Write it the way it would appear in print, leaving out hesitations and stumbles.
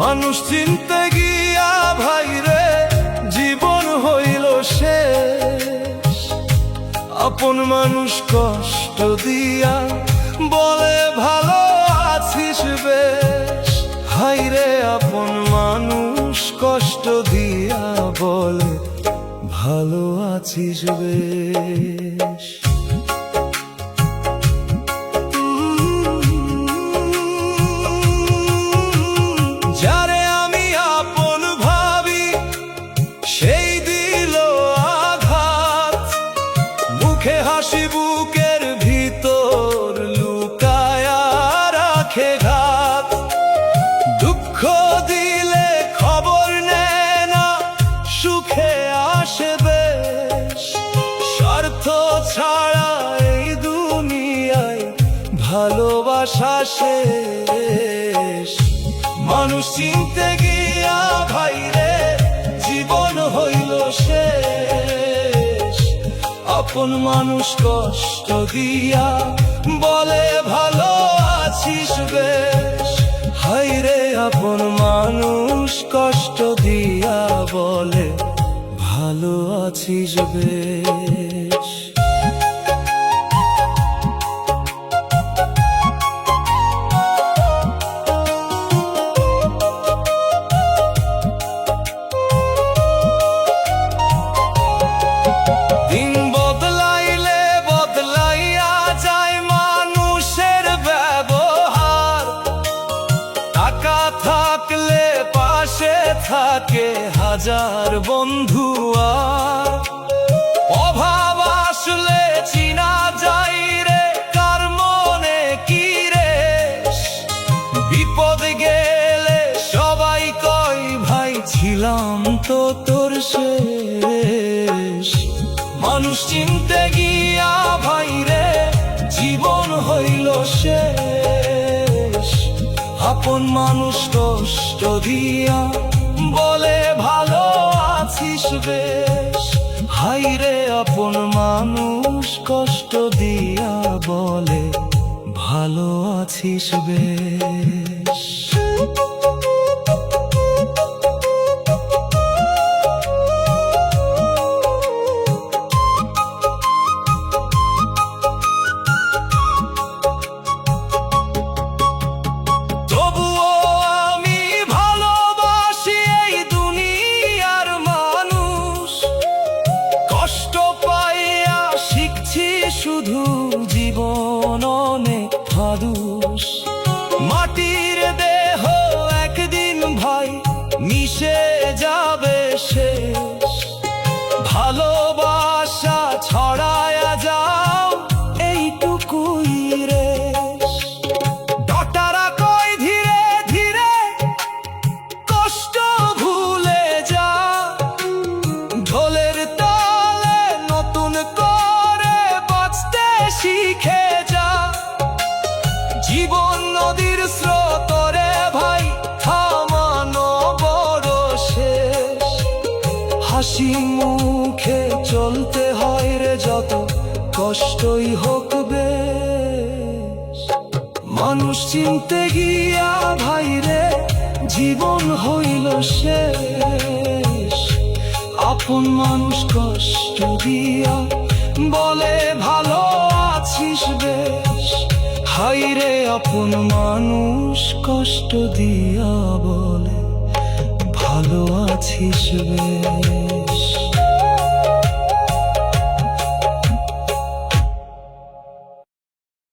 মানুষ চিনতে গিয়া ভাইরে জীবন হইল শেষ। আপন মানুষ কষ্ট দিয়া বলে ভালো আছিস বেশ। হাইরে আপন মানুষ কষ্ট দিয়া বলে ভালো আছিস বেশ। যারে আমি আপন ভাবি সেই দিল আঘাত, মুখে হাসি বুকের ভিতর লুকায়া রাখে ঘাত। দুঃখ দিলে খবর নেয় না, সুখে আসে বেশ। স্বার্থ ছাড়া এই দুনিয়ায় ভালোবাসা শেষ। মানুষ চিনতে গিয়া ভাইরে জীবন হইল শেষ। আপন মানুষ কষ্ট দিয়া বলে ভালো আছিস বেশ। হাইরে আপন মানুষ কষ্ট দিয়া বলে ভালো আছিস বেশ। দিন বদলাইলে বদলাইয়া যায় মানুষের ব্যবহার। টাকা থাকলে পাশে থাকে হাজার বন্ধু, আর অভাব আসলে চিনা যায় রে কার মনে কি রেশ। বিপদ গেলে সবাই কয় ভাই ছিলাম তো তোর শেষ। মানুষ চিনতে গিয়া ভাইরে জীবন হইল শেষ। আপন মানুষ কষ্ট দিয়া বলে ভালো আছিস বেশ। হাইরে আপন মানুষ কষ্ট দিয়া বলে ভালো আছিস বেশ। শুধু জীবন অনেক ফাদুস। মাটির দেহ একদিন ভাই মিশে যাবে শেষ। ভালোবাসা ছড়ায়া যাও এইটুকুই রেশ। ডটারা কয় ধীরে ধীরে কষ্ট ভুলে যা। ঢোলের তালে নতুন শিখে যা। জীবন নদীর স্রোতরে ভাই থামানো বড় শেষ। হাসি মুখে চলতে হয় রে যত কষ্টই হোক বেশ। মানুষ চিনতে গিয়া ভাইরে জীবন হইল শেষ। আপন মানুষ কষ্ট দিয়া বলে ভালো আছিস বেশ। হাইরে আপন মানুষ কষ্ট দিয়া বলে ভালো আছিস বেশ।